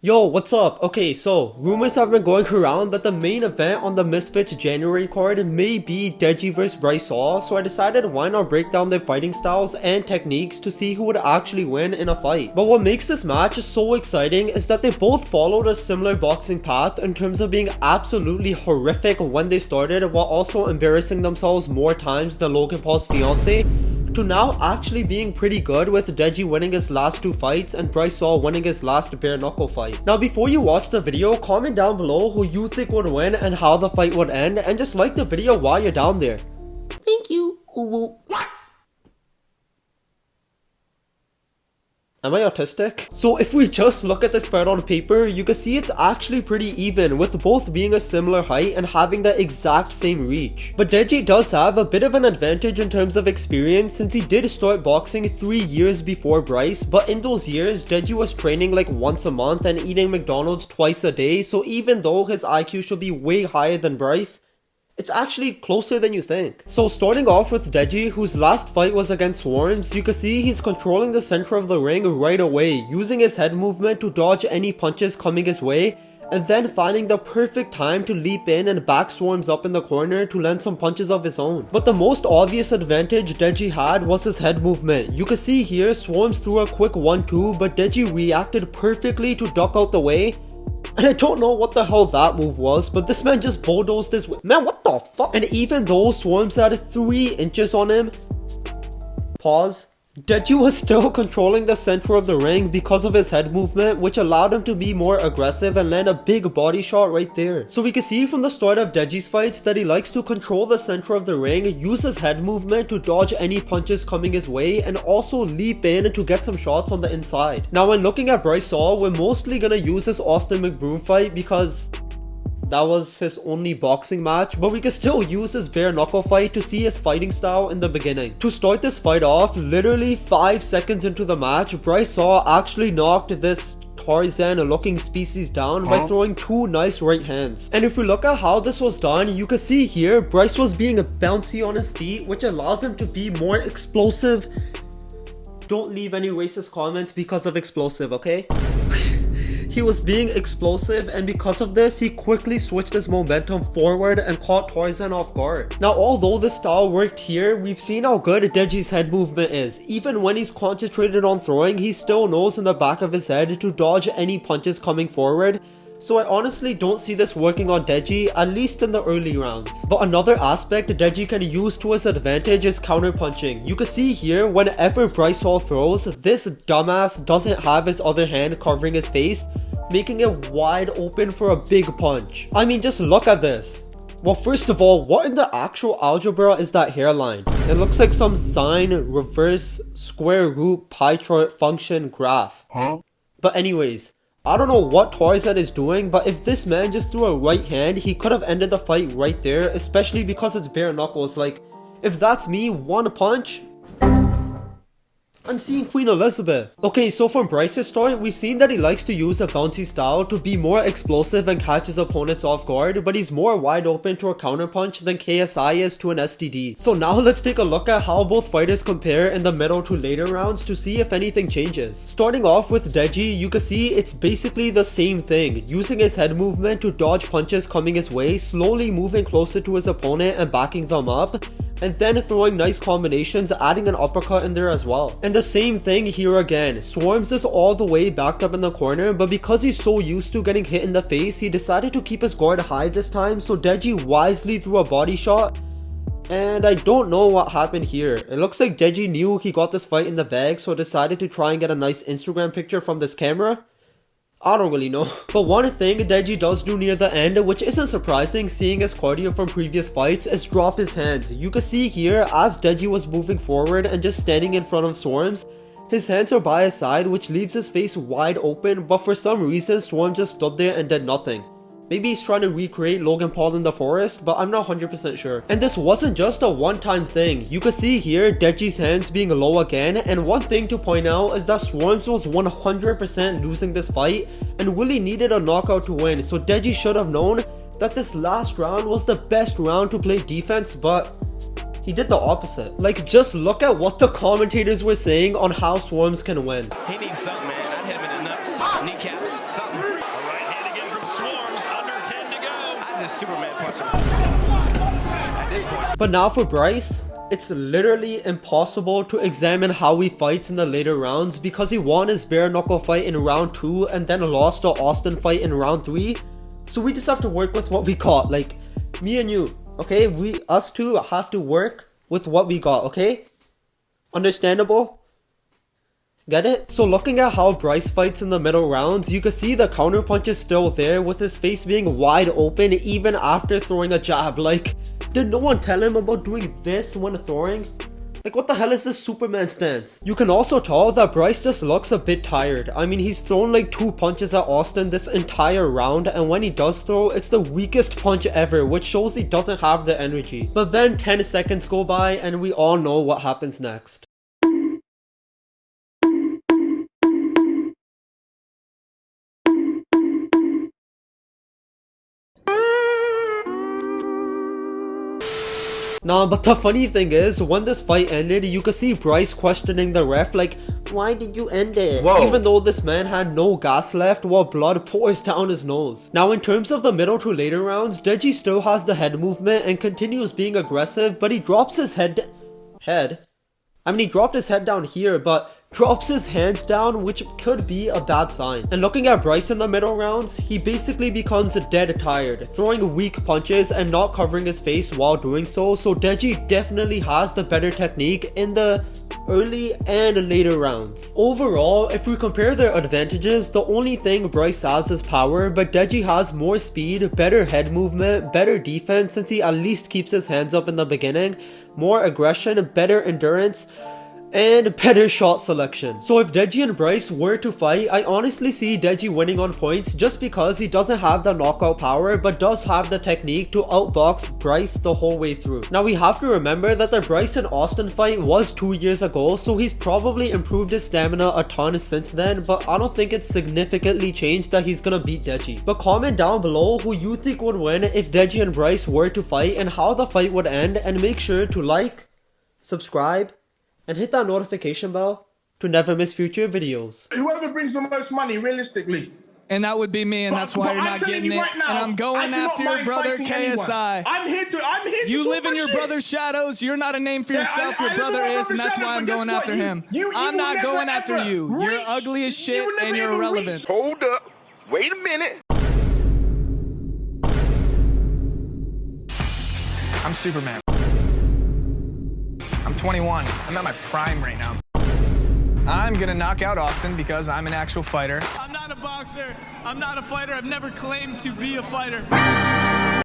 Yo, what's up? Okay, so rumors have been going around that the main event on the Misfits January card may be Deji vs Bryce Hall, so I decided why not break down their fighting styles and techniques to see who would actually win in a fight. But what makes this match so exciting is that they both followed a similar boxing path in terms of being absolutely horrific when they started while also embarrassing themselves more times than Logan Paul's fiance, to now actually being pretty good, with Deji winning his last two fights and Bryce Hall winning his last bare knuckle fight. Now before you watch the video, comment down below who you think would win and how the fight would end, and just like the video while you're down there. Thank you. What? Am I autistic? So if we just look at this fight on paper, you can see it's actually pretty even, with both being a similar height and having the exact same reach. But Deji does have a bit of an advantage in terms of experience, since he did start boxing 3 years before Bryce, but in those years, Deji was training like once a month and eating McDonald's twice a day, so even though his IQ should be way higher than Bryce, it's actually closer than you think. So starting off with Deji, whose last fight was against Swarms, you can see he's controlling the center of the ring right away, using his head movement to dodge any punches coming his way, and then finding the perfect time to leap in and back Swarms up in the corner to land some punches of his own. But the most obvious advantage Deji had was his head movement. You can see here Swarms threw a quick 1-2, but Deji reacted perfectly to duck out the way. And I don't know what the hell that move was, but this man just bulldozed his way. Man, what the fuck? And even though Swarms had 3 inches on him, pause, Deji was still controlling the center of the ring because of his head movement, which allowed him to be more aggressive and land a big body shot right there. So we can see from the start of Deji's fights that he likes to control the center of the ring, use his head movement to dodge any punches coming his way, and also leap in to get some shots on the inside. Now when looking at Bryce Hall, we're mostly gonna use this Austin McBroom fight because that was his only boxing match, but we can still use his bare knuckle fight to see his fighting style in the beginning. To start this fight off, literally 5 seconds into the match, Bryce Hall actually knocked this Tarzan looking species down by throwing 2 nice right hands. And if we look at how this was done, you can see here Bryce was being bouncy on his feet, which allows him to be more explosive. Don't leave any racist comments because of explosive, okay? He was being explosive, and because of this, he quickly switched his momentum forward and caught Tarzan off guard. Now, although this style worked here, we've seen how good Deji's head movement is. Even when he's concentrated on throwing, he still knows in the back of his head to dodge any punches coming forward. So I honestly don't see this working on Deji, at least in the early rounds. But another aspect Deji can use to his advantage is counter punching. You can see here, whenever Bryce Hall throws, this dumbass doesn't have his other hand covering his face, making it wide open for a big punch. I mean, just look at this. Well, first of all, what in the actual algebra is that hairline? It looks like some sine, reverse, square root, pie chart, function, graph. But anyways, I don't know what Tarzan is doing, but if this man just threw a right hand, he could have ended the fight right there, especially because it's bare knuckles. Like, if that's me, one punch, I'm seeing Queen Elizabeth. Okay, so from Bryce's start, we've seen that he likes to use a bouncy style to be more explosive and catch his opponents off guard, but he's more wide open to a counterpunch than KSI is to an STD. So now let's take a look at how both fighters compare in the middle to later rounds to see if anything changes. Starting off with Deji, you can see it's basically the same thing, using his head movement to dodge punches coming his way, slowly moving closer to his opponent and backing them up, and then throwing nice combinations, adding an uppercut in there as well. And the same thing here again. Swarms is all the way backed up in the corner, but because he's so used to getting hit in the face, he decided to keep his guard high this time, so Deji wisely threw a body shot. And I don't know what happened here. It looks like Deji knew he got this fight in the bag, so decided to try and get a nice Instagram picture from this camera. I don't really know. But one thing Deji does do near the end, which isn't surprising seeing his cardio from previous fights, is drop his hands. You can see here, as Deji was moving forward and just standing in front of Swarms, his hands are by his side, which leaves his face wide open, but for some reason Swarms just stood there and did nothing. Maybe he's trying to recreate Logan Paul in the forest, but I'm not 100% sure. And this wasn't just a one-time thing. You can see here Deji's hands being low again, and one thing to point out is that Swarms was 100% losing this fight and really needed a knockout to win, so Deji should have known that this last round was the best round to play defense, but he did the opposite. Like, just look at what the commentators were saying on how Swarms can win. He needs something, man. I'd hit him in the nuts, kneecaps, something. But now for Bryce, it's literally impossible to examine how he fights in the later rounds because he won his bare knuckle fight in round 2 and then lost the Austin fight in round 3. So we just have to work with what we got, like me and you, okay? Us two have to work with what we got, okay? Understandable? Get it? So looking at how Bryce fights in the middle rounds, you can see the counter punch is still there with his face being wide open even after throwing a jab. Like, did no one tell him about doing this when throwing? Like, what the hell is this Superman stance? You can also tell that Bryce just looks a bit tired. I mean, he's thrown like 2 punches at Austin this entire round, and when he does throw, it's the weakest punch ever, which shows he doesn't have the energy. But then 10 seconds go by and we all know what happens next. Nah, but the funny thing is, when this fight ended, you could see Bryce questioning the ref like, why did you end it? Whoa. Even though this man had no gas left while blood pours down his nose. Now in terms of the middle to later rounds, Deji still has the head movement and continues being aggressive, but he drops his he dropped his head down here, but drops his hands down, which could be a bad sign. And looking at Bryce in the middle rounds, he basically becomes dead tired, throwing weak punches and not covering his face while doing so. So Deji definitely has the better technique in the early and later rounds. Overall, if we compare their advantages, the only thing Bryce has is power, but Deji has more speed, better head movement, better defense since he at least keeps his hands up in the beginning, more aggression, better endurance, and better shot selection. So if Deji and Bryce were to fight, I honestly see Deji winning on points just because he doesn't have the knockout power but does have the technique to outbox Bryce the whole way through. Now we have to remember that the Bryce and Austin fight was 2 years ago, so he's probably improved his stamina a ton since then, but I don't think it's significantly changed that he's gonna beat Deji. But comment down below who you think would win if Deji and Bryce were to fight and how the fight would end, and make sure to like, subscribe, and hit that notification bell to never miss future videos. Whoever brings the most money, realistically. And that would be me, and that's why you're not getting it. Right now, and I'm going after your brother, KSI. I'm here to You live in your brother's shadows. You're not a name for yourself. Your brother is, and that's why I'm going after him. I'm not going after you. You're ugly as shit, and you're irrelevant. Hold up. Wait a minute. I'm Superman. I'm 21. I'm at my prime right now. I'm gonna knock out Austin because I'm an actual fighter. I'm not a boxer. I'm not a fighter. I've never claimed to be a fighter.